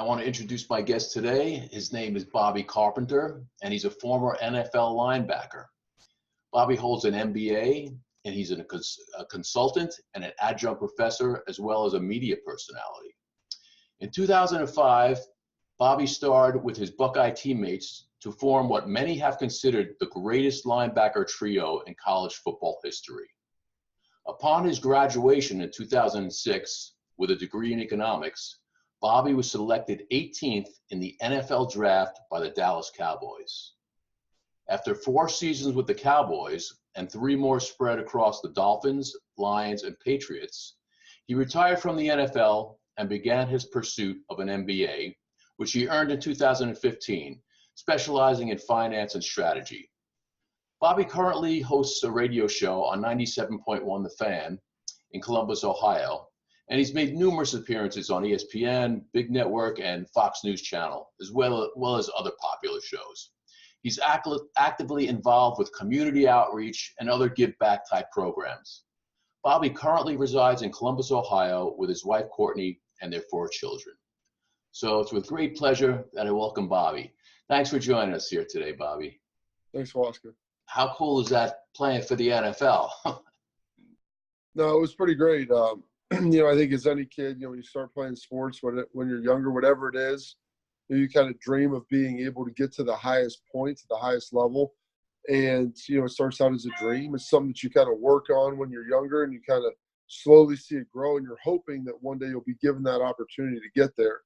want to introduce my guest today. His name is Bobby Carpenter, and he's a former NFL linebacker. Bobby holds an MBA, and he's a consultant and an adjunct professor, as well as a media personality. In 2005, Bobby starred with his Buckeye teammates to form what many have considered the greatest linebacker trio in college football history. Upon his graduation in 2006 with a degree in economics, Bobby was selected 18th in the NFL draft by the Dallas Cowboys. After 4 seasons with the Cowboys and 3 more spread across the Dolphins, Lions, and Patriots, he retired from the NFL and began his pursuit of an MBA, which he earned in 2015, specializing in finance and strategy. Bobby currently hosts a radio show on 97.1 The Fan in Columbus, Ohio, and he's made numerous appearances on ESPN, Big Network, and Fox News Channel, as well as other popular shows. He's actively involved with community outreach and other give-back type programs. Bobby currently resides in Columbus, Ohio, with his wife, Courtney, and their 4 children. So it's with great pleasure that I welcome Bobby. Thanks for joining us here today, Bobby. Thanks, Waska. How cool is that playing for the NFL? No, it was pretty great. I think as any kid, when you start playing sports, when you're younger, whatever it is, you kind of dream of being able to get to the highest point, to the highest level. And, it starts out as a dream. It's something that you kind of work on when you're younger, and you kind of slowly see it grow, and you're hoping that one day you'll be given that opportunity to get there.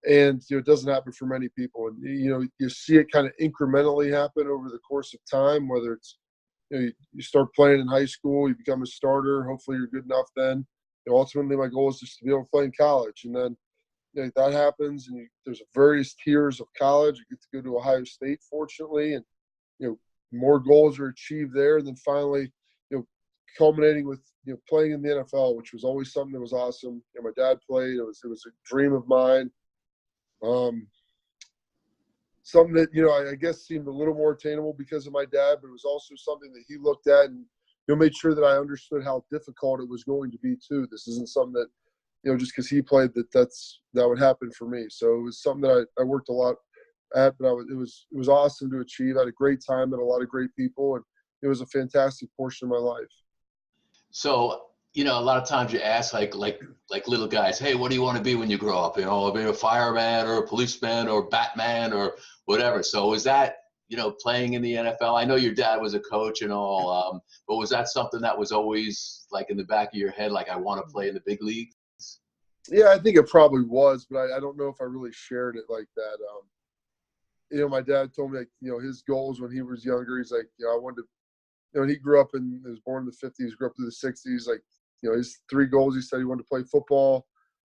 And, it doesn't happen for many people. And, you see it kind of incrementally happen over the course of time, whether it's, you start playing in high school, you become a starter. Hopefully you're good enough then. Ultimately, my goal is just to be able to play in college. And then that happens, and there's various tiers of college. You get to go to Ohio State, fortunately, and more goals are achieved there. And then finally, culminating with playing in the NFL, which was always something that was awesome. My dad played; it was a dream of mine. Something that I guess seemed a little more attainable because of my dad, but it was also something that he looked at and made sure that I understood how difficult it was going to be too. This isn't something that just because he played that would happen for me. So it was something that I worked a lot at, but it was awesome to achieve. I had a great time, met a lot of great people, and it was a fantastic portion of my life. So, a lot of times you ask like little guys, hey, what do you want to be when you grow up? I'll be a fireman or a policeman or Batman or whatever. So is that, playing in the NFL? I know your dad was a coach and all, but was that something that was always like in the back of your head, like I want to play in the big leagues? Yeah, I think it probably was, but I don't know if I really shared it like that. My dad told me, his goals when he was younger, he's like, I wanted to, he grew up he was born in the 50s, grew up through the 60s. Like, his 3 goals, he said he wanted to play football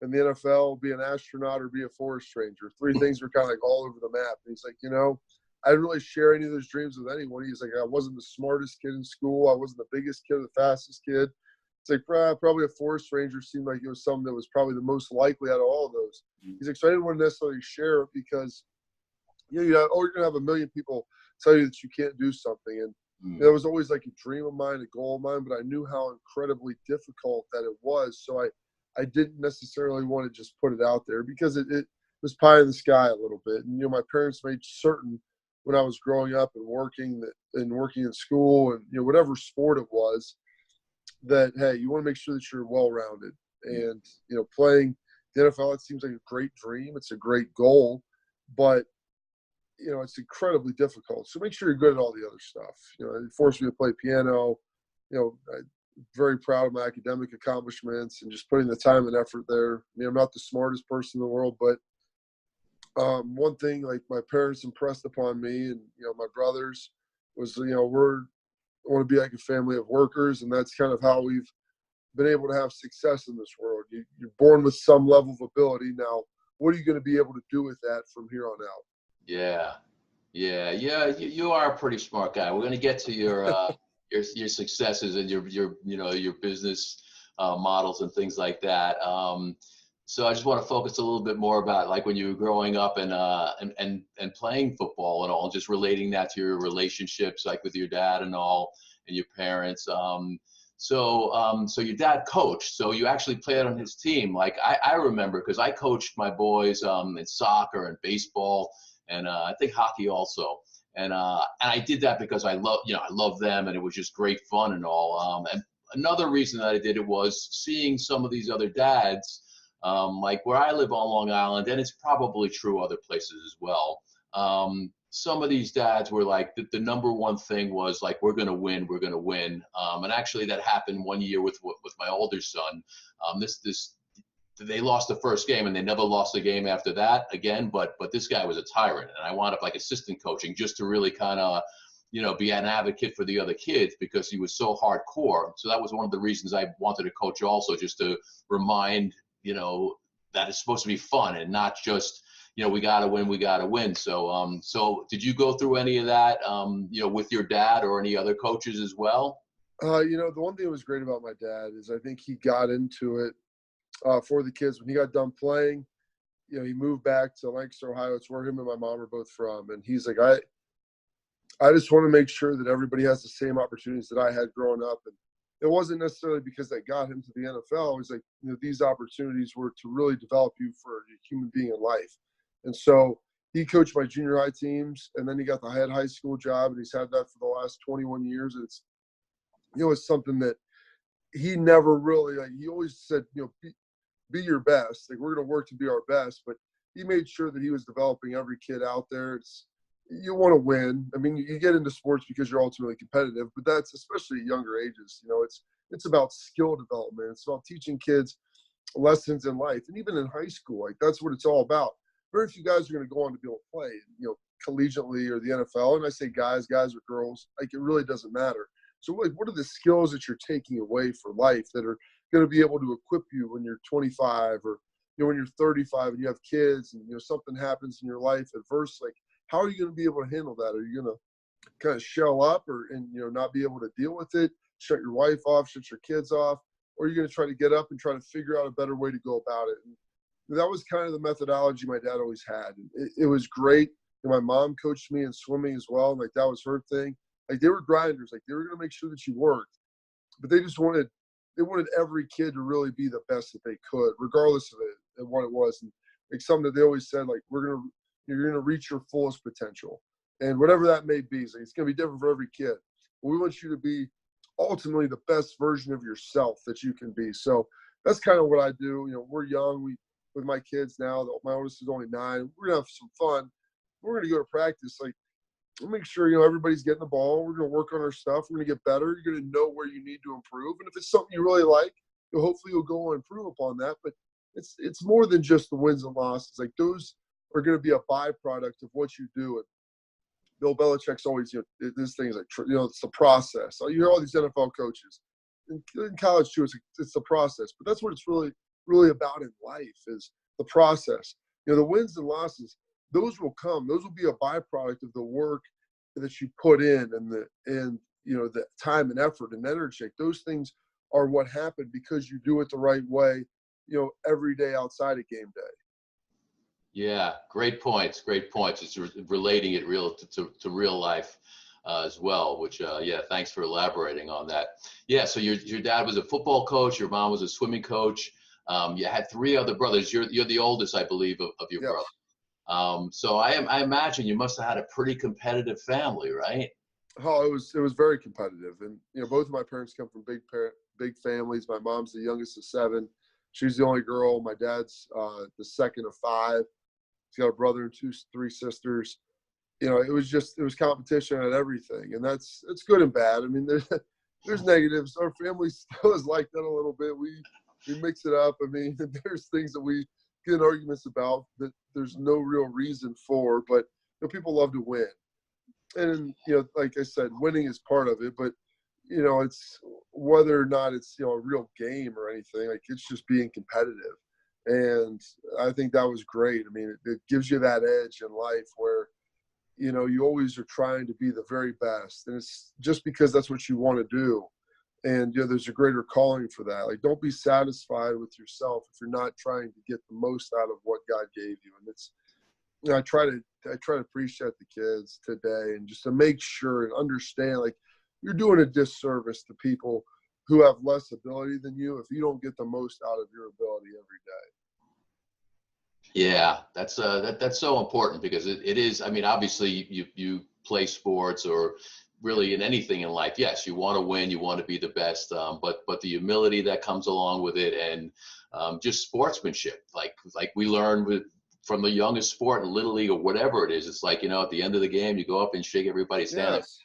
in the NFL, be an astronaut, or be a forest ranger. 3 things were kind of like all over the map. And he's like, I didn't really share any of those dreams with anyone. He's like, I wasn't the smartest kid in school. I wasn't the biggest kid or the fastest kid. It's like probably a forest ranger seemed like it was something that was probably the most likely out of all of those. He's like, so I didn't want to necessarily share it because, you're going to have a million people tell you that you can't do something. And it was always like a dream of mine, a goal of mine, but I knew how incredibly difficult that it was. So I didn't necessarily want to just put it out there because it was pie in the sky a little bit. And, my parents made certain when I was growing up and working in school and, whatever sport it was, that, hey, you want to make sure that you're well-rounded. And, playing the NFL, it seems like a great dream. It's a great goal, but, it's incredibly difficult. So make sure you're good at all the other stuff. It forced me to play piano. I'm very proud of my academic accomplishments and just putting the time and effort there. I'm not the smartest person in the world, but one thing like my parents impressed upon me and, my brothers was, I want to be like a family of workers. And that's kind of how we've been able to have success in this world. You're born with some level of ability. Now, what are you going to be able to do with that from here on out? Yeah. You are a pretty smart guy. We're going to get to your successes and your business models and things like that. So I just want to focus a little bit more about like when you were growing up and playing football and all, just relating that to your relationships, like with your dad and all, and your parents. So your dad coached, so you actually played on his team. Like I remember, because I coached my boys in soccer and baseball, and I think hockey also. And I did that because I love them, and it was just great fun and all. And another reason that I did it was seeing some of these other dads, like where I live on Long Island, and it's probably true other places as well. Some of these dads were like, the number one thing was like, we're going to win, we're going to win. And actually that happened one year with my older son. They lost the first game and they never lost a game after that again. But this guy was a tyrant, and I wound up like assistant coaching just to really kind of, be an advocate for the other kids because he was so hardcore. So that was one of the reasons I wanted to coach also, just to remind, that it's supposed to be fun and not just, we got to win, we got to win. So did you go through any of that, with your dad or any other coaches as well? The one thing that was great about my dad is I think he got into it for the kids. When he got done playing, he moved back to Lancaster, Ohio. It's where him and my mom are both from. And he's like, I just want to make sure that everybody has the same opportunities that I had growing up. And it wasn't necessarily because that got him to the NFL. It was like, these opportunities were to really develop you for a human being in life. And so he coached my junior high teams, and then he got the head high school job, and he's had that for the last 21 years. And it's, it's something that he never really, like, he always said, be your best. Like, we're going to work to be our best. But he made sure that he was developing every kid out there. You want to win. I mean, you get into sports because you're ultimately competitive, but that's especially at younger ages. It's about skill development. It's about teaching kids lessons in life. And even in high school, like, that's what it's all about. Very few guys are going to go on to be able to play, collegiately or the NFL. And I say guys or girls, like, it really doesn't matter. So like, what are the skills that you're taking away for life that are going to be able to equip you when you're 25 or, when you're 35 and you have kids and, something happens in your life adverse, like, how are you going to be able to handle that? Are you going to kind of shell up and not be able to deal with it, shut your wife off, shut your kids off, or are you going to try to get up and try to figure out a better way to go about it? And that was kind of the methodology my dad always had. And it was great. And my mom coached me in swimming as well. And like, that was her thing. Like, they were grinders. Like, they were going to make sure that you worked, but they wanted every kid to really be the best that they could, regardless of it and what it was. And like, something that they always said, like, you're going to reach your fullest potential, and whatever that may be. So it's going to be different for every kid. But we want you to be ultimately the best version of yourself that you can be. So that's kind of what I do. We're young. With my kids now, my oldest is only 9. We're going to have some fun. We're going to go to practice. Like, we'll make sure, everybody's getting the ball. We're going to work on our stuff. We're going to get better. You're going to know where you need to improve. And if it's something you really like, hopefully you'll go and improve upon that. But it's more than just the wins and losses. Like, those are going to be a byproduct of what you do. And Bill Belichick's always, this thing is like, it's the process. You hear all these NFL coaches. In college too, it's the process. But that's what it's really about in life, is the process. The wins and losses, those will come. Those will be a byproduct of the work that you put in and the time and effort and energy. Those things are what happen because you do it the right way, every day outside of game day. Yeah, great points. Great points. It's relating it to real life as well, which, thanks for elaborating on that. Yeah, so your dad was a football coach. Your mom was a swimming coach. You had 3 other brothers. You're the oldest, I believe, of your Yes. brother. So I imagine you must have had a pretty competitive family, right? Oh, it was very competitive. And, both of my parents come from big families. My mom's the youngest of 7. She's the only girl. My dad's the second of 5. He's got a brother and 3 sisters. It was competition at everything. And it's good and bad. I mean, there's negatives. Our family still is like that a little bit. We mix it up. I mean, there's things that we get in arguments about that there's no real reason for, but people love to win. And, like I said, winning is part of it, but, it's whether or not it's, a real game or anything, like, it's just being competitive. And I think that was great. I mean, it gives you that edge in life where, you always are trying to be the very best. And it's just because that's what you want to do. And, there's a greater calling for that. Like, don't be satisfied with yourself if you're not trying to get the most out of what God gave you. And it's, I try to preach that to kids today, and just to make sure and understand, like, you're doing a disservice to people who have less ability than you if you don't get the most out of your ability every day. Yeah, that's so important because it is. I mean, obviously, you play sports or really in anything in life. Yes, you want to win, you want to be the best, but the humility that comes along with it, and just sportsmanship, like we learn from the youngest sport, little league or whatever it is. It's like, at the end of the game, you go up and shake everybody's hand. Yes.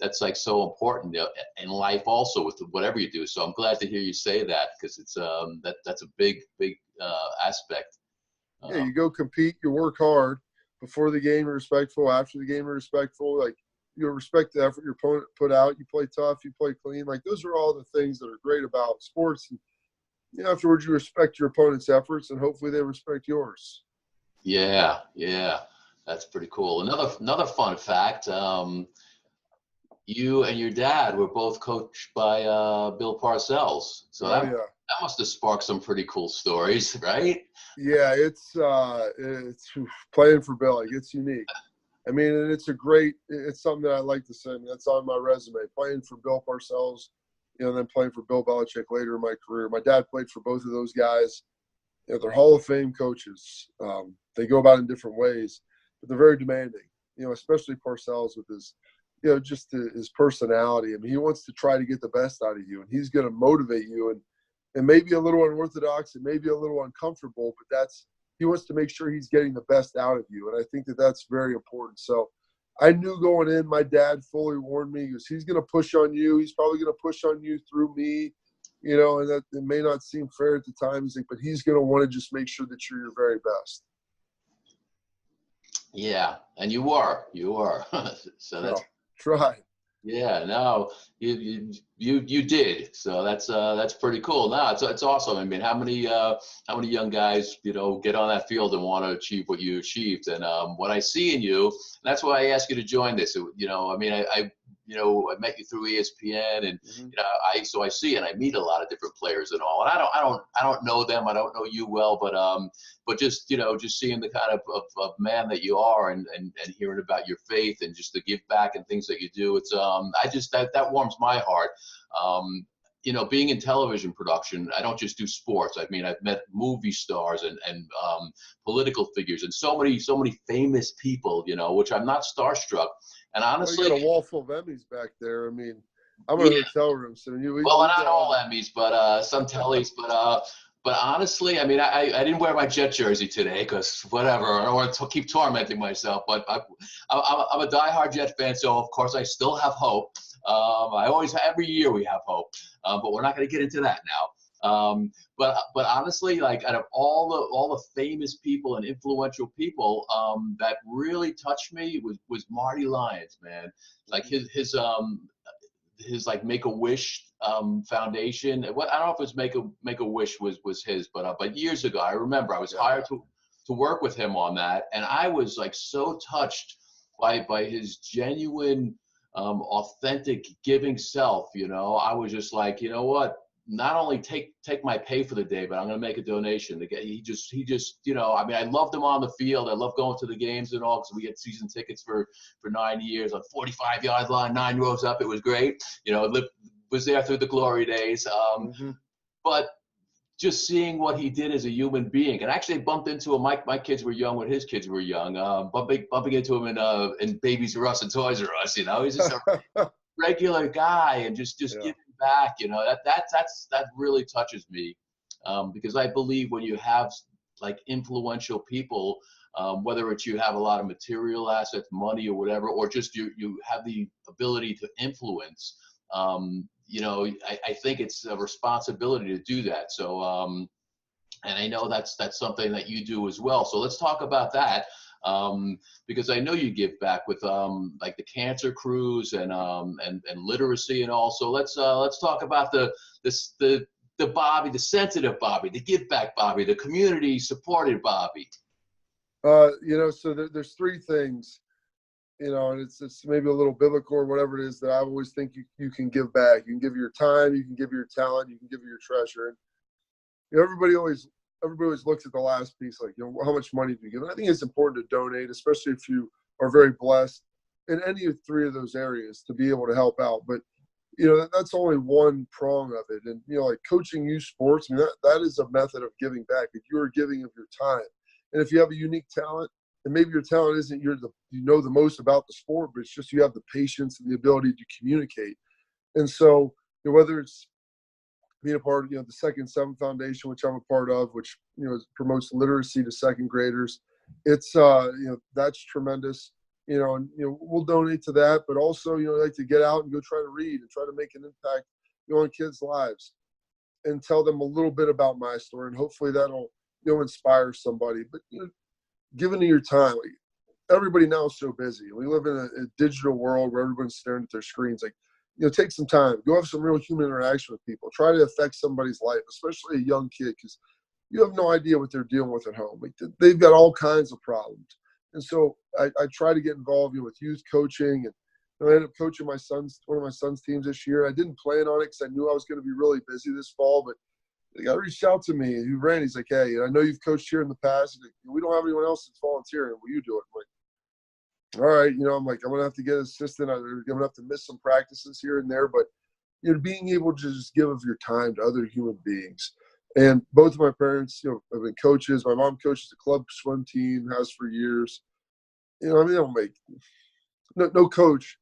That's like so important in life also with whatever you do. So I'm glad to hear you say that because it's that's a big aspect. Yeah, you go compete, you work hard. Before the game, you're respectful. After the game, you're respectful. Like, you respect the effort your opponent put out. You play tough, you play clean. Like, those are all the things that are great about sports. And afterwards, you respect your opponent's efforts, and hopefully they respect yours. Yeah, that's pretty cool. Another fun fact. You and your dad were both coached by Bill Parcells. So Oh, that yeah. must have sparked some pretty cool stories, right? Yeah, it's playing for Bill. Like, it's unique. I mean, and it's something that I like to say. I mean, that's on my resume. Playing for Bill Parcells, and then playing for Bill Belichick later in my career. My dad played for both of those guys. They're Hall of Fame coaches. They go about it in different ways, but they're very demanding. Especially Parcells with his, just his personality. I mean, he wants to try to get the best out of you, and he's going to motivate you. And maybe a little unorthodox and maybe a little uncomfortable, but he wants to make sure he's getting the best out of you. And I think that that's very important. So I knew going in, my dad fully warned me, because he's going to push on you. He's probably going to push on you through me, and that it may not seem fair at the time. He's like, but he's going to want to just make sure that you're your very best. Yeah, and you are. So that's Try. Yeah, no, you did. So that's pretty cool. No, it's awesome. I mean, how many young guys get on that field and want to achieve what you achieved? And what I see in you, that's why I asked you to join this. I mean, I met you through ESPN, and I see and I meet a lot of different players and all. And I don't know them. I don't know you well, but just just seeing the kind of man that you are, and hearing about your faith and just the give back and things that you do. It's that warms my heart. Being in television production, I don't just do sports. I mean, I've met movie stars and political figures and so many famous people, which I'm not starstruck. And honestly, you got a wall full of Emmys back there. I mean, I'm in a hotel room, so not all Emmys, but some tellies. But honestly, I mean, I didn't wear my Jet jersey today because whatever. I don't want to keep tormenting myself. But I'm a diehard Jet fan, so of course I still have hope. Every year we have hope, but we're not going to get into that now. But honestly, like, out of all the famous people and influential people, that really touched me was Marty Lyons, man. Like his like Make-A-Wish foundation. I don't know if it was Make-A-Wish was his, but years ago, I remember I was hired to work with him on that, and I was like so touched by his genuine, authentic, giving self. I was just like, you know what? Not only take my pay for the day, but I'm going to make a donation. He just, I mean, I loved him on the field. I loved going to the games and all, because we had season tickets for 9 years on 45-yard line, 9 rows up. It was great. Was there through the glory days. But just seeing what he did as a human being, and actually bumped into him. My kids were young when his kids were young. Bumping into him in Babies R Us and Toys R Us. He's just a regular guy, and just giving back. That really touches me, because I believe when you have like influential people, whether it's you have a lot of material assets, money or whatever, or just you have the ability to influence. I think it's a responsibility to do that. So, and I know that's something that you do as well. So let's talk about that, because I know you give back with like the cancer cruise and literacy and all. So let's talk about the Bobby, the sensitive Bobby, the give back Bobby, the community supported Bobby. So there's three things. And it's maybe a little biblical or whatever it is, that I always think you can give back. You can give your time, you can give your talent, you can give your treasure. And everybody always looks at the last piece, like, how much money do you give? And I think it's important to donate, especially if you are very blessed in any of three of those areas, to be able to help out. But that's only one prong of it. And, like coaching youth sports, I mean, that is a method of giving back. If you are giving of your time, and if you have a unique talent, and maybe your talent isn't you know the most about the sport, but it's just you have the patience and the ability to communicate. And so, whether it's being a part of, the Second Seven Foundation, which I'm a part of, which, promotes literacy to second graders, it's, that's tremendous. And, we'll donate to that, but also, like to get out and go try to read and try to make an impact, on kids' lives and tell them a little bit about my story. And hopefully that'll, inspire somebody. But, giving to your time, like, everybody now is so busy. We live in a digital world where everyone's staring at their screens. Like, take some time, go have some real human interaction with people, try to affect somebody's life, especially a young kid, because you have no idea what they're dealing with at home. Like, they've got all kinds of problems. And so I try to get involved with youth coaching, and I ended up coaching one of my son's teams this year. I didn't plan on it because I knew I was going to be really busy this fall, but the guy reached out to me. He ran. He's like, "Hey, I know you've coached here in the past. We don't have anyone else that's volunteering. Will you do it?" I'm like, all right, I'm like, I'm going to have to get an assistant. I'm going to have to miss some practices here and there, but, being able to just give of your time to other human beings. And both of my parents, have been coaches. My mom coaches the club swim team, has for years. I mean, they don't make no coaches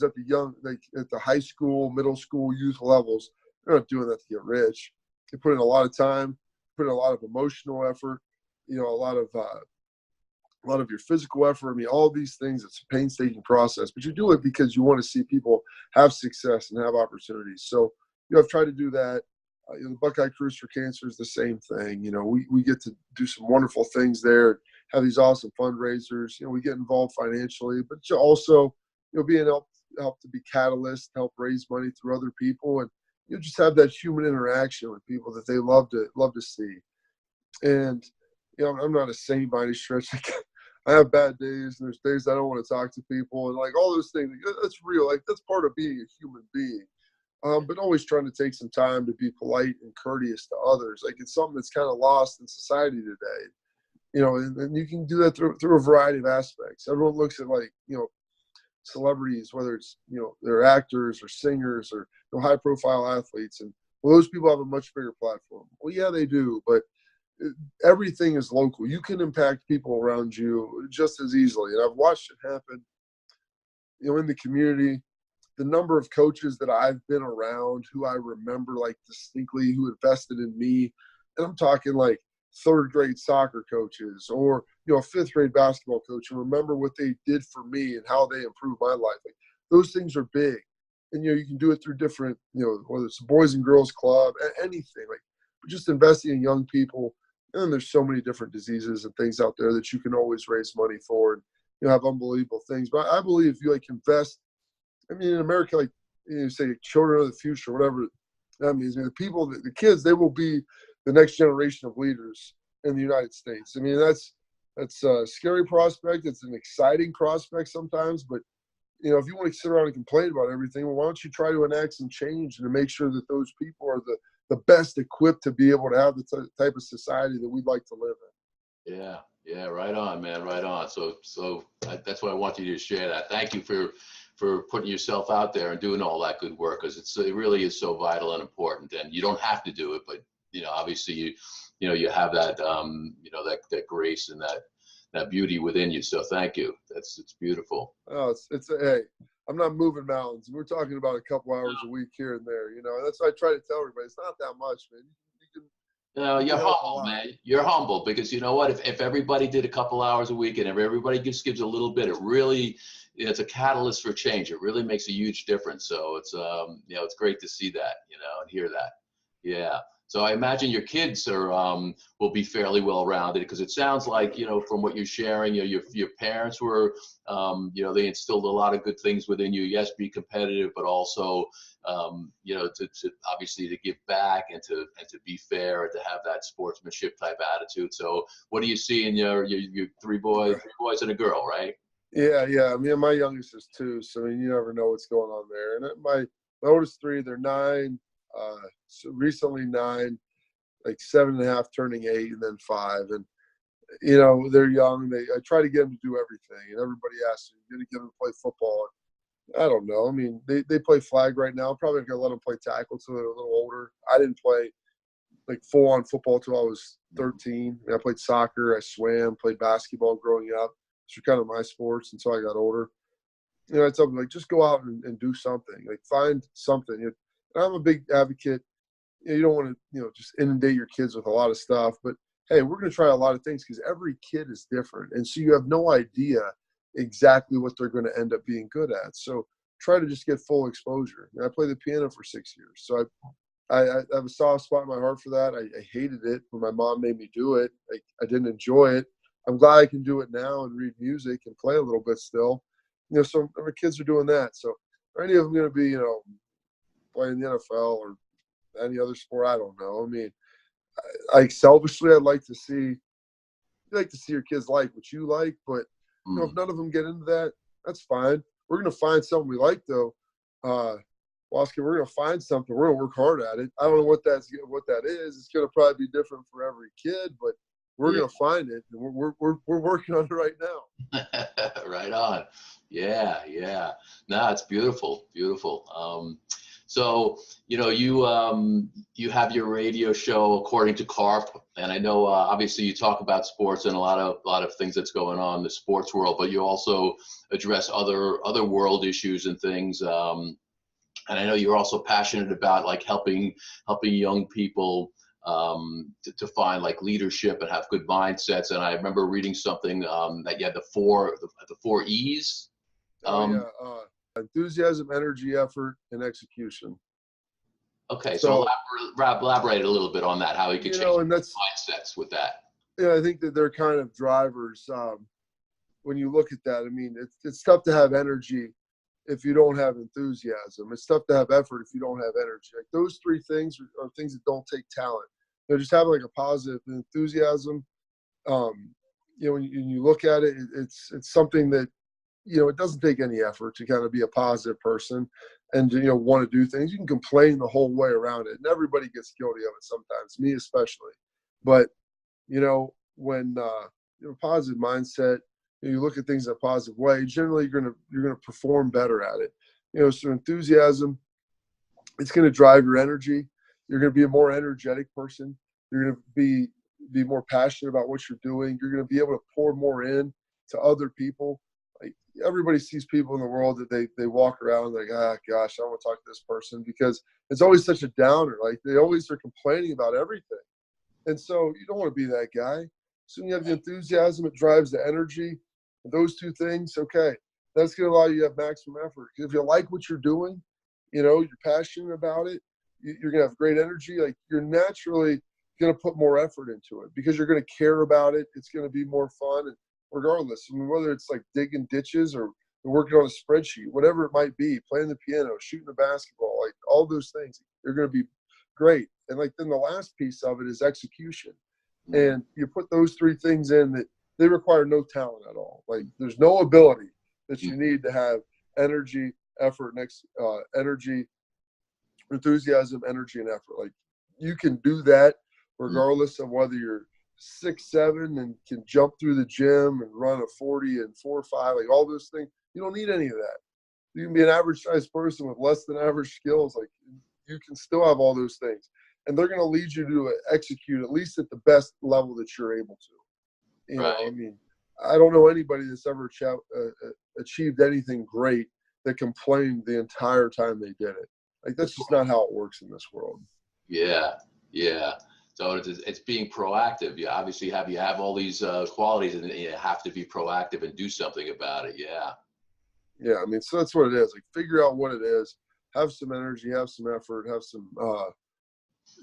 at at the high school, middle school, youth levels. They're not doing that to get rich. They put in a lot of time, put in a lot of emotional effort, a lot of your physical effort. I mean, all these things, it's a painstaking process, but you do it because you want to see people have success and have opportunities. So, I've tried to do that. The Buckeye Cruise for Cancer is the same thing. We get to do some wonderful things there, have these awesome fundraisers. We get involved financially, but also, being help to be catalyst, help raise money through other people, and just have that human interaction with people that they love to see. And I'm not a saint by any stretch. I have bad days, and there's days I don't want to talk to people, and like all those things. That's real. Like, that's part of being a human being. But always trying to take some time to be polite and courteous to others. Like, it's something that's kind of lost in society today. And you can do that through a variety of aspects. Everyone looks at, like, celebrities, whether it's, they're actors or singers or high profile athletes, and those people have a much bigger platform. Well, yeah, they do, but everything is local. You can impact people around you just as easily. And I've watched it happen, in the community. The number of coaches that I've been around who I remember, like, distinctly, who invested in me. And I'm talking like third grade soccer coaches or, a fifth grade basketball coach, and remember what they did for me and how they improved my life. Like, those things are big. And, you can do it through different, whether it's a boys and girls club, anything, like, just investing in young people. And there's so many different diseases and things out there that you can always raise money for, and have unbelievable things. But I believe if you invest, I mean, in America, say children of the future, whatever that means. I mean, the kids, they will be the next generation of leaders in the United States. I mean, that's a scary prospect. It's an exciting prospect sometimes, but if you want to sit around and complain about everything, well, why don't you try to enact some change and to make sure that those people are the best equipped to be able to have the type of society that we'd like to live in. Yeah, right on, man, right on. So that's what I want you to share that. Thank you for putting yourself out there and doing all that good work, because it really is so vital and important. And you don't have to do it, but obviously you have that that grace and that beauty within you. So thank you. It's beautiful. Oh, hey, I'm not moving mountains. We're talking about a couple hours a week here and there. That's why I try to tell everybody, it's not that much, man. You're humble, man. You're humble, because you know what? If everybody did a couple hours a week and if everybody just gives a little bit, it's a catalyst for change. It really makes a huge difference. So it's it's great to see that, and hear that. Yeah. So I imagine your kids will be fairly well rounded, because it sounds like, from what you're sharing, your parents were, they instilled a lot of good things within you. Yes, be competitive, but also, to obviously to give back and to be fair and to have that sportsmanship type attitude. So what do you see in your three boys and a girl, right? Yeah. I mean, my youngest is 2, so I mean, you never know what's going on there. And my oldest 3, they're 9. So recently 9, like 7.5, turning 8, and then 5. And they're young. I try to get them to do everything, and everybody asks me, "You're gonna get them to play football?" I don't know. I mean, they play flag right now. Probably gonna let them play tackle till they're a little older. I didn't play like full on football till I was 13. I mean, I played soccer, I swam, played basketball growing up. Those were kind of my sports until I got older. You know, I tell them like just go out and do something. Like find something. And I'm a big advocate. You don't want to, just inundate your kids with a lot of stuff, but hey, we're going to try a lot of things because every kid is different. And so you have no idea exactly what they're going to end up being good at. So try to just get full exposure. And I played the piano for 6 years. So I have a soft spot in my heart for that. I hated it when my mom made me do it. I didn't enjoy it. I'm glad I can do it now and read music and play a little bit still. So my kids are doing that. So are any of them going to be, playing the NFL or any other sport? I don't know. I mean, selfishly, I'd like to see your kids like what you like, but if none of them get into that, that's fine. We're going to find something we like, though. Waska, we're going to find something. We're going to work hard at it. I don't know what that is. It's going to probably be different for every kid, but we're going to find it, and we're working on it right now. Right on. Yeah. No, it's beautiful. So, you have your radio show according to Carp, and I know obviously you talk about sports and a lot of things that's going on in the sports world, but you also address other world issues and things. And I know you're also passionate about like helping young people to find like leadership and have good mindsets. And I remember reading something that you had the four E's. Enthusiasm, energy, effort, and execution. Okay, so elaborate a little bit on that, how you could change mindsets with that. Yeah, I think that they're kind of drivers. When you look at that, I mean, it's tough to have energy if you don't have enthusiasm. It's tough to have effort if you don't have energy. Like those three things are things that don't take talent. Just having like a positive enthusiasm. When you look at it, it's something that, it doesn't take any effort to kind of be a positive person and, want to do things. You can complain the whole way around it, and everybody gets guilty of it sometimes, me especially. But, when positive mindset, you look at things in a positive way, generally you're gonna perform better at it. So enthusiasm, it's going to drive your energy. You're going to be a more energetic person. You're going to be more passionate about what you're doing. You're going to be able to pour more in to other people. Like everybody sees people in the world that they walk around like, gosh, I want to talk to this person, because it's always such a downer. Like they always are complaining about everything. And so you don't want to be that guy. So when you have the enthusiasm, it drives the energy. And those two things, okay, that's going to allow you to have maximum effort. If you like what you're doing, you're passionate about it, you're going to have great energy. Like you're naturally going to put more effort into it because you're going to care about it. It's going to be more fun. And regardless, I mean, whether it's like digging ditches or working on a spreadsheet, whatever it might be, playing the piano, shooting a basketball, like all those things, they're going to be great. And like then the last piece of it is execution. And you put those three things in that they require no talent at all. Like there's no ability that you need to have energy, effort, energy, enthusiasm, energy, and effort. Like you can do that regardless of whether you're 6'7" and can jump through the gym and run a 40 and 4.5, like all those things. You don't need any of that. You can be an average sized person with less than average skills. Like you can still have all those things, and they're going to lead you to execute at least at the best level that you're able to. I mean, I don't know anybody that's ever achieved anything great that complained the entire time they did it. Like that's just not how it works in this world. Yeah. So it's being proactive. You obviously have all these qualities, and you have to be proactive and do something about it. Yeah. I mean, so that's what it is. Like figure out what it is. Have some energy. Have some effort. Have some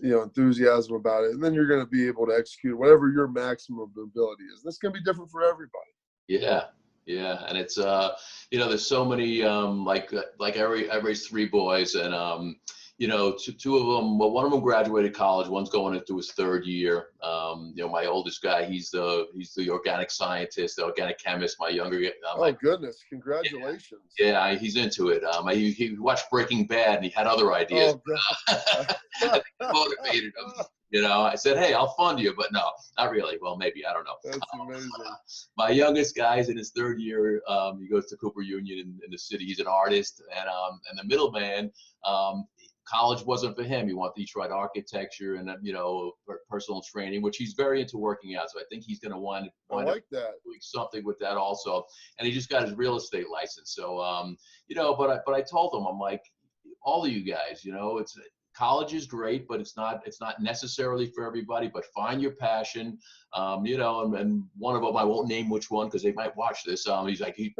enthusiasm about it, and then you're going to be able to execute whatever your maximum ability is. That's going to be different for everybody. Yeah, and it's there's so many like every three boys, and two of them. Well, one of them graduated college. One's going into his third year. My oldest guy, he's the organic scientist, the organic chemist. My younger, goodness, congratulations! Yeah, he's into it. He watched Breaking Bad, and he had other ideas. Oh, God. Motivated him. You know, I said, hey, I'll fund you, but no, not really. Well, maybe, I don't know. That's amazing. My youngest guy's in his third year. He goes to Cooper Union in the city. He's an artist, and the middleman, college wasn't for him. He tried architecture and personal training, which he's very into working out. So I think he's going to wind I up like that. doing something with that also. And he just got his real estate license. So but I told him, I'm like, all of you guys, it's college is great, but it's not necessarily for everybody. But find your passion, and one of them, I won't name which one because they might watch this. He's like, I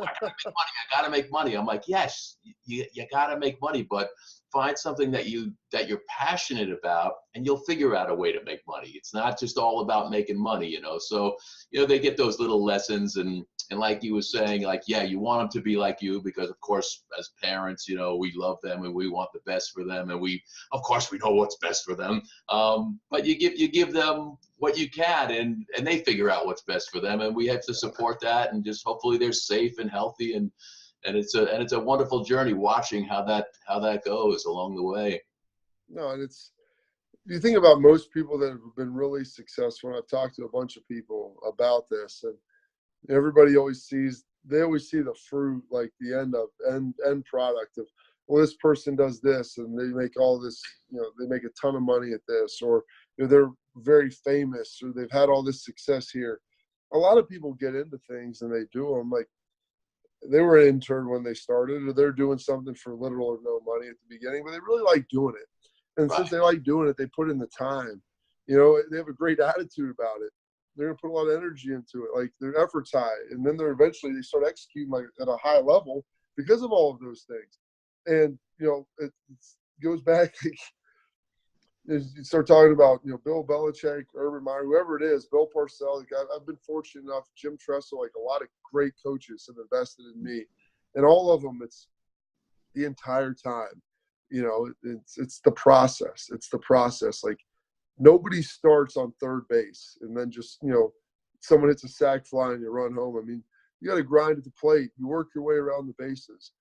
gotta make money. I'm like, yes, you gotta make money, but find something that you're passionate about, and you'll figure out a way to make money. It's not just all about making money, So they get those little lessons, and like you were saying, like, yeah, you want them to be like you because, of course, as parents, we love them and we want the best for them, and of course, we know what's best for them. But you give them what you can, and they figure out what's best for them, and we have to support that, and just hopefully they're safe and healthy, and it's a wonderful journey watching how that goes along the way. No, and you think about most people that have been really successful, and I've talked to a bunch of people about this, and everybody always see the fruit, like the end product of, well, this person does this and they make all this, they make a ton of money at this, or they're very famous, or they've had all this success here. A lot of people get into things and they do them like they were an intern when they started, or they're doing something for little or no money at the beginning, but they really like doing it. And since they like doing it, they put in the time. They have a great attitude about it. They're going to put a lot of energy into it. Like, their effort's high. And then they start executing like at a high level because of all of those things. And, it goes back, you start talking about, Bill Belichick, Urban Meyer, whoever it is, Bill Parcells. I've been fortunate enough, Jim Tressel, like a lot of great coaches have invested in me. And all of them, it's the entire time. It's the process. It's the process. Like, nobody starts on third base and then just, someone hits a sac fly and you run home. I mean, you got to grind at the plate. You work your way around the bases.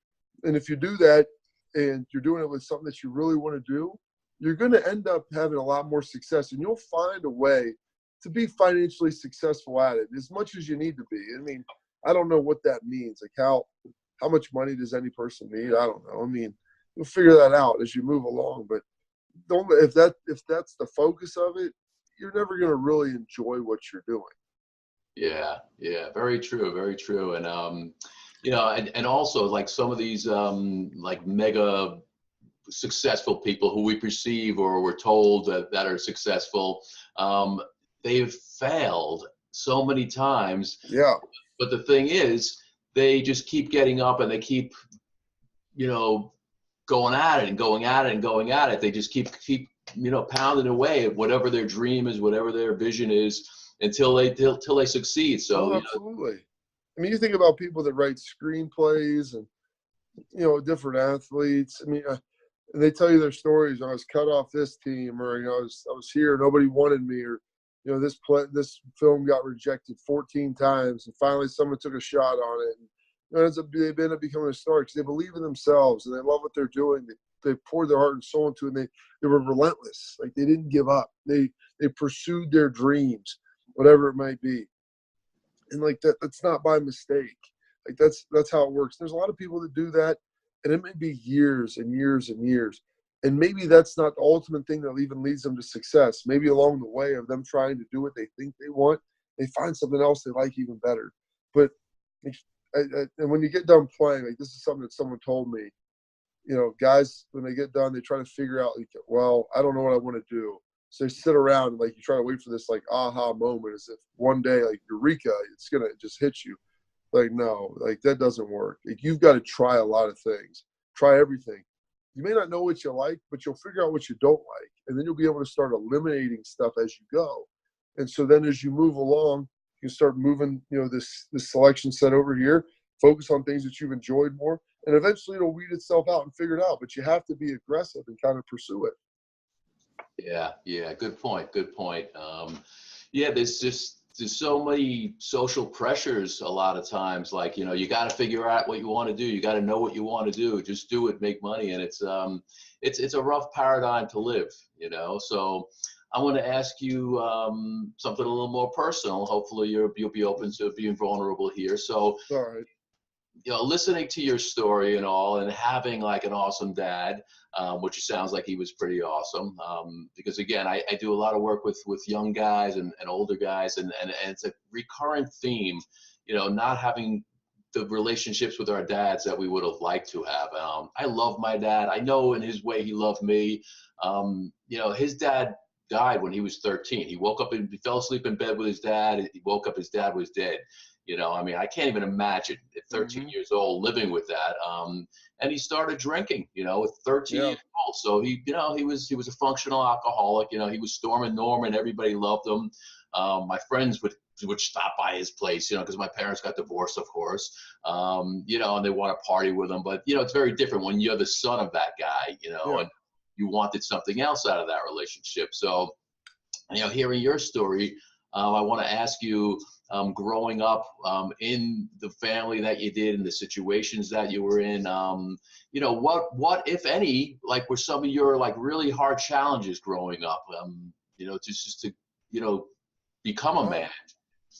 And if you do that and you're doing it with something that you really want to do, you're going to end up having a lot more success, and you'll find a way to be financially successful at it as much as you need to be. I mean, I don't know what that means. Like, how much money does any person need? I don't know. I mean, you'll figure that out as you move along, but if that's the focus of it, you're never going to really enjoy what you're doing. Yeah, very true, very true. And and also, like, some of these like mega successful people who we perceive or we're told that are successful, they've failed so many times. Yeah. But the thing is, they just keep getting up, and they keep going at it and going at it and going at it. They just keep pounding away at whatever their dream is, whatever their vision is, until they succeed. So absolutely. I mean, you think about people that write screenplays and different athletes. I mean, and they tell you their stories. I was cut off this team, or I was here, nobody wanted me, or this film got rejected 14 times, and finally someone took a shot on it. And they end up becoming a star because they believe in themselves and they love what they're doing. They poured their heart and soul into it, and they were relentless. Like, they didn't give up. They pursued their dreams, whatever it might be. And like that's not by mistake. Like, that's how it works. There's a lot of people that do that, and it may be years and years and years. And maybe that's not the ultimate thing that even leads them to success. Maybe along the way of them trying to do what they think they want, they find something else they like even better. But and when you get done playing, like, this is something that someone told me, guys, when they get done, they try to figure out, like, well, I don't know what I want to do. So they sit around and, like, you try to wait for this, like, aha moment, as if one day, like, eureka, it's going to just hit you. Like, no, like, that doesn't work. Like, you've got to try a lot of things. Try everything. You may not know what you like, but you'll figure out what you don't like. And then you'll be able to start eliminating stuff as you go. And so then as you move along, you start moving, this selection set over here, focus on things that you've enjoyed more, and eventually it'll weed itself out and figure it out. But you have to be aggressive and kind of pursue it. Yeah. Good point. There's so many social pressures a lot of times. Like, you got to figure out what you want to do. You got to know what you want to do. Just do it, make money. And it's a rough paradigm to live, So I want to ask you something a little more personal. Hopefully, you'll be open to being vulnerable here. So, All right. listening to your story and all, and having like an awesome dad, which sounds like he was pretty awesome. Because again, I do a lot of work with young guys and older guys, and it's a recurrent theme. Not having the relationships with our dads that we would have liked to have. I love my dad. I know in his way he loved me. His dad died when he was 13. He woke up and he fell asleep in bed with his dad. He woke up, his dad was dead. I can't even imagine at 13 years old living with that. And he started drinking, at 13 years old. So he was a functional alcoholic. He was storming Norman. Everybody loved him. My friends would stop by his place, because my parents got divorced, of course, and they want to party with him. But, it's very different when you're the son of that guy, and you wanted something else out of that relationship. So, hearing your story, I want to ask you, growing up in the family that you did and the situations that you were in, what, if any, like were some of your like really hard challenges growing up, just to, become a man?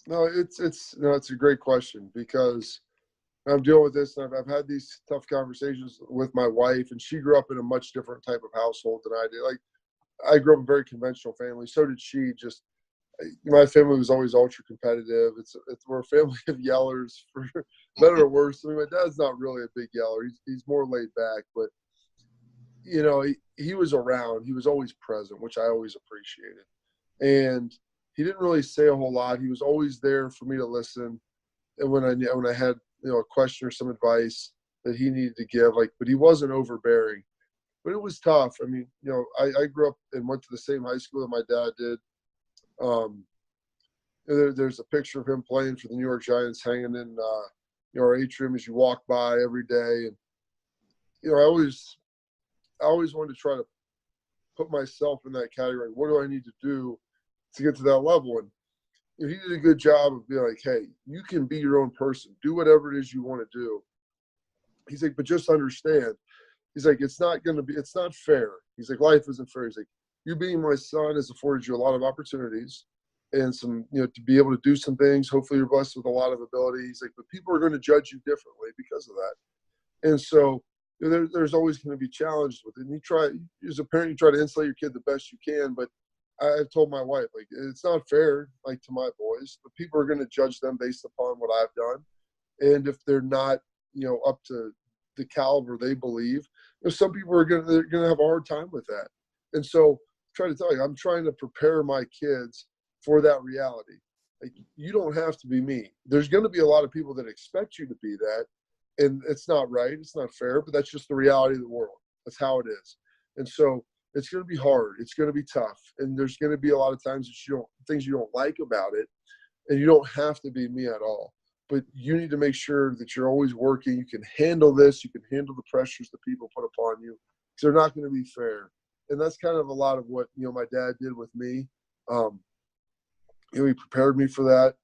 No, it's a great question, because I'm dealing with this, and I've had these tough conversations with my wife, and she grew up in a much different type of household than I did. Like, I grew up in a very conventional family. So did she. Just my family was always ultra competitive. We're a family of yellers, for better or worse. I mean, my dad's not really a big yeller. He's more laid back, but he was around. He was always present, which I always appreciated. And he didn't really say a whole lot. He was always there for me to listen. And when I had a question or some advice that he needed to give, but he wasn't overbearing. But it was tough. I mean, I grew up and went to the same high school that my dad did. There's a picture of him playing for the New York Giants hanging in our atrium as you walk by every day. And I always wanted to try to put myself in that category. What do I need to do to get to that level? And he did a good job of being like, hey, you can be your own person. Do whatever it is you want to do. He's like, but just understand. He's like, it's not fair. He's like, life isn't fair. He's like, you being my son has afforded you a lot of opportunities and some, to be able to do some things. Hopefully you're blessed with a lot of ability. He's like, but people are going to judge you differently because of that. And so there's always going to be challenges with it. And as a parent, you try to insulate your kid the best you can. But I've told my wife, like, it's not fair, like, to my boys, but people are going to judge them based upon what I've done. And if they're not, up to the caliber they believe, some people are going to have a hard time with that. And so try to tell you, I'm trying to prepare my kids for that reality. Like, you don't have to be me. There's going to be a lot of people that expect you to be that. And it's not right. It's not fair, but that's just the reality of the world. That's how it is. And so it's going to be hard. It's going to be tough. And there's going to be a lot of times that things you don't like about it. And you don't have to be me at all. But you need to make sure that you're always working. You can handle this. You can handle the pressures that people put upon you, because they're not going to be fair. And that's kind of a lot of what, my dad did with me. He prepared me for that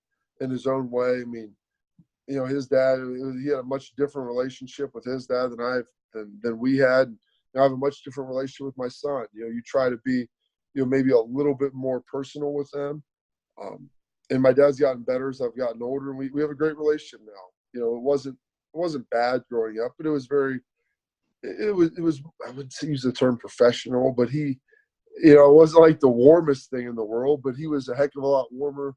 in his own way. I mean, his dad, he had a much different relationship with his dad than we had. I have a much different relationship with my son. You try to be, maybe a little bit more personal with them. And my dad's gotten better as I've gotten older, and we have a great relationship now. It wasn't bad growing up, but it was I wouldn't use the term professional, but he, it wasn't like the warmest thing in the world, but he was a heck of a lot warmer.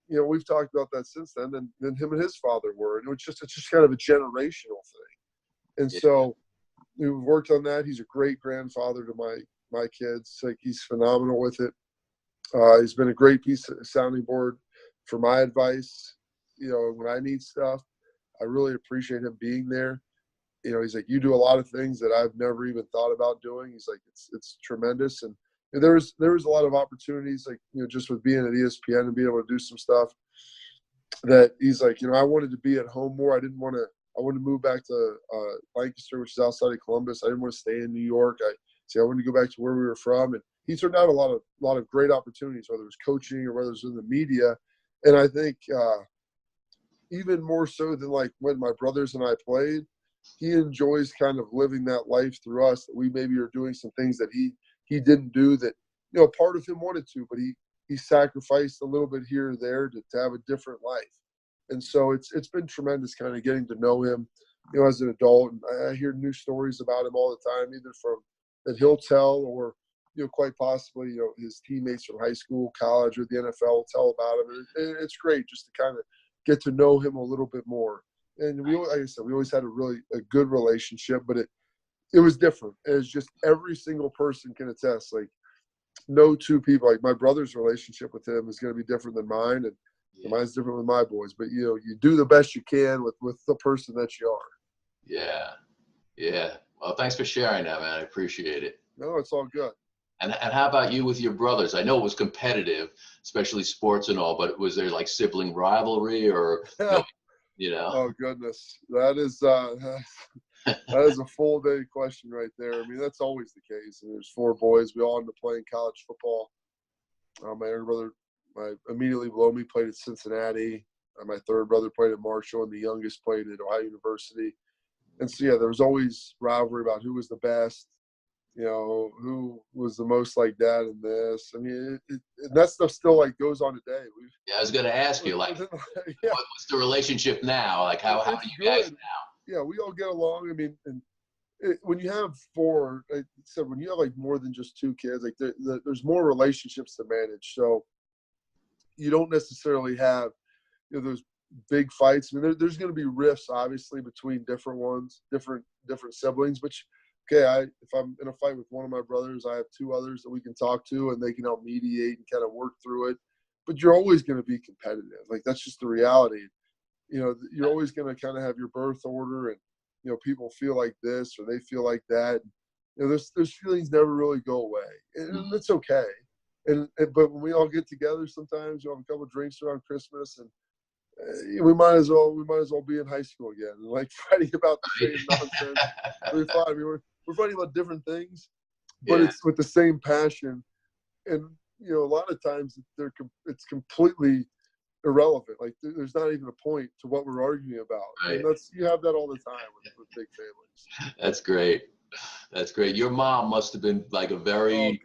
We've talked about that since then than him and his father were. And it's just kind of a generational thing. And so we've worked on that. He's a great grandfather to my kids. Like, he's phenomenal with it. He's been a great piece of sounding board for my advice. When I need stuff, I really appreciate him being there. He's like, you do a lot of things that I've never even thought about doing. He's like, it's tremendous. And there was a lot of opportunities, like, just with being at ESPN and being able to do some stuff that he's like, I wanted to be at home more. I wanted to move back to Lancaster, which is outside of Columbus. I didn't want to stay in New York. I wanted to go back to where we were from. And he turned out a lot of great opportunities, whether it was coaching or whether it was in the media. And I think even more so than like when my brothers and I played, he enjoys kind of living that life through us, that we maybe are doing some things that he didn't do that part of him wanted to, but he sacrificed a little bit here or there to have a different life. And so it's been tremendous kind of getting to know him, as an adult. And I hear new stories about him all the time, either from that he'll tell or, quite possibly, his teammates from high school, college, or the NFL will tell about him. And it's great just to kind of get to know him a little bit more. And like I said, we always had a good relationship, but it was different. It's just every single person can attest, like no two people, like my brother's relationship with him is going to be different than mine. And mine's different with my boys, but you do the best you can with the person that you are. Yeah. Yeah. Well, thanks for sharing that, man. I appreciate it. No, it's all good. And how about you with your brothers? I know it was competitive, especially sports and all, but was there like sibling rivalry or, Oh goodness. That is a full day question right there. I mean, that's always the case. And there's 4 boys. We all ended up playing college football. My younger brother, immediately below me, played at Cincinnati. My third brother played at Marshall, and the youngest played at Ohio University. And so, there was always rivalry about who was the best, who was the most like dad in this. I mean, and that stuff still like goes on today. I was going to ask you, like, what's the relationship now? Like, how are you guys now? Yeah, we all get along. I mean, and when you have 4, like I said, when you have like more than just 2 kids, like there's more relationships to manage. So you don't necessarily have, those big fights. I mean, there's going to be rifts, obviously, between different ones, different siblings. Which, okay, if I'm in a fight with one of my brothers, I have 2 others that we can talk to, and they can help mediate and kind of work through it. But you're always going to be competitive. Like, that's just the reality. You're always going to kind of have your birth order, and people feel like this or they feel like that. Those feelings never really go away, and it's okay. But when we all get together, sometimes have a couple of drinks around Christmas, and we might as well be in high school again, and like fighting about the same nonsense. We're fine. I mean, we're fighting about different things, but it's with the same passion. And a lot of times it's completely irrelevant. Like there's not even a point to what we're arguing about. Right. And you have that all the time with big families. That's great. That's great. Your mom must have been like a very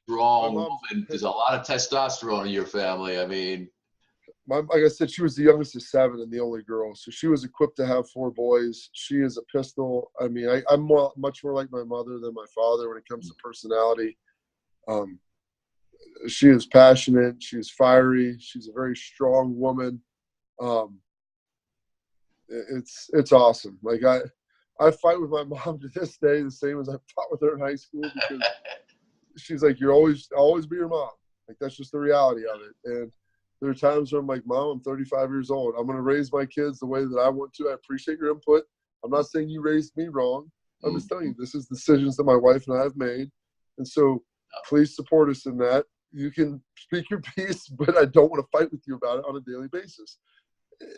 strong woman. There's a lot of testosterone in your family. I mean, like I said, she was the youngest of 7 and the only girl. So she was equipped to have 4 boys. She is a pistol. I mean, I'm much more like my mother than my father when it comes to personality. She is passionate. She's fiery. She's a very strong woman. It's awesome. Like I fight with my mom to this day the same as I fought with her in high school, because she's like, I'll always be your mom. Like, that's just the reality of it. And there are times where I'm like, Mom, I'm 35 years old. I'm going to raise my kids the way that I want to. I appreciate your input. I'm not saying you raised me wrong. I'm just telling you, this is decisions that my wife and I have made. And so please support us in that. You can speak your piece, but I don't want to fight with you about it on a daily basis.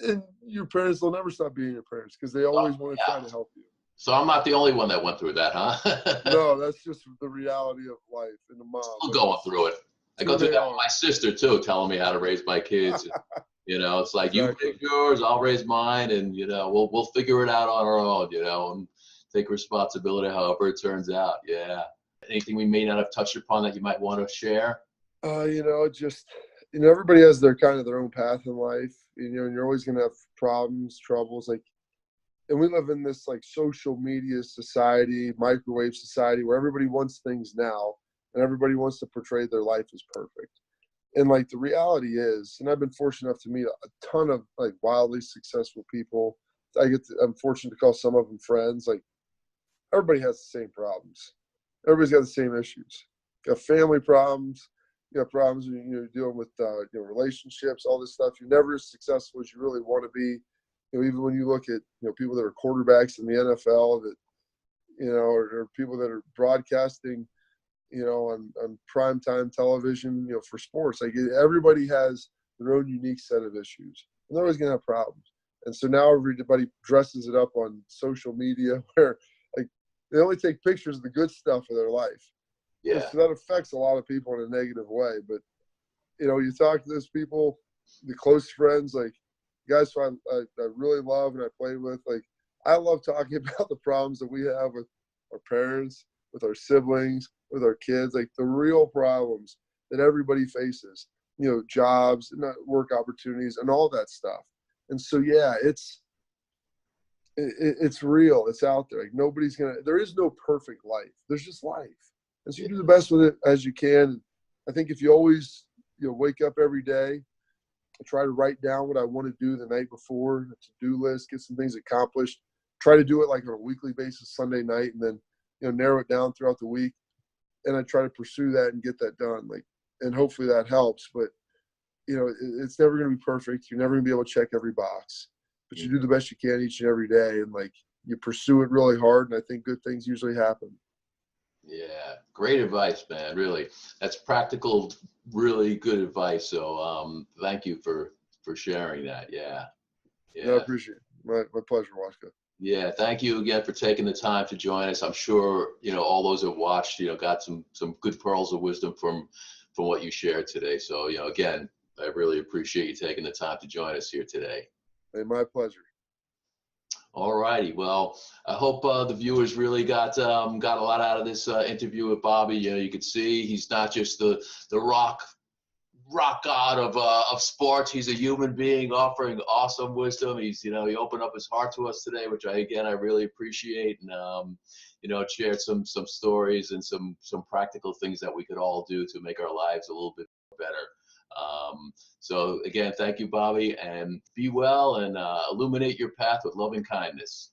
And your parents will never stop being your parents, because they always want to try to help you. So I'm not the only one that went through that, huh? No, that's just the reality of life and the mom. Still going through it. I go through that with my sister too, telling me how to raise my kids. It's like, you raise yours, I'll raise mine, and we'll figure it out on our own, and take responsibility however it turns out. Yeah. Anything we may not have touched upon that you might want to share? Everybody has their own path in life, and you're always going to have problems, troubles, and we live in this like social media society, microwave society, where everybody wants things now, and everybody wants to portray their life as perfect. And like the reality is, and I've been fortunate enough to meet a ton of like wildly successful people. I'm fortunate to call some of them friends. Like, everybody has the same problems. Everybody's got the same issues. You got family problems. You got problems when you're dealing with relationships, all this stuff. You're never as successful as you really want to be. Even when you look at people that are quarterbacks in the NFL, that or people that are broadcasting, on primetime television, for sports. Like, everybody has their own unique set of issues, and they're always going to have problems. And so now everybody dresses it up on social media, where like they only take pictures of the good stuff of their life. Yeah. So that affects a lot of people in a negative way. But you talk to those people, the close friends, like guys who I really love and I play with. Like, I love talking about the problems that we have with our parents, with our siblings, with our kids, like the real problems that everybody faces, you know, jobs, work opportunities, and all that stuff. And so, yeah, it's real. It's out there. Like there is no perfect life. There's just life. And so you do the best with it as you can. I think if you always, you know, wake up every day, try to write down what I want to do the night before, a to-do list, get some things accomplished, try to do it like on a weekly basis, Sunday night, and then, you know, narrow it down throughout the week. And I try to pursue that and get that done. Like, and hopefully that helps. But, you know, it's never going to be perfect. You're never going to be able to check every box, but you do the best you can each and every day. And like, you pursue it really hard. And I think good things usually happen. Yeah, great advice, man. Really, that's practical, really good advice. So, thank you for sharing that. Yeah, No, I yeah, appreciate it. My pleasure, Waska. yeah. Thank you again for taking the time to join us. I'm sure all those that watched, got some good pearls of wisdom from what you shared today. So, again, I really appreciate you taking the time to join us here today. Hey, my pleasure. All righty. Well, I hope the viewers really got a lot out of this interview with Bobby. You could see he's not just the rock god of sports. He's a human being offering awesome wisdom. He's he opened up his heart to us today, which I really appreciate, and shared some stories and some practical things that we could all do to make our lives a little bit better. So again, thank you, Bobby, and be well and illuminate your path with loving kindness.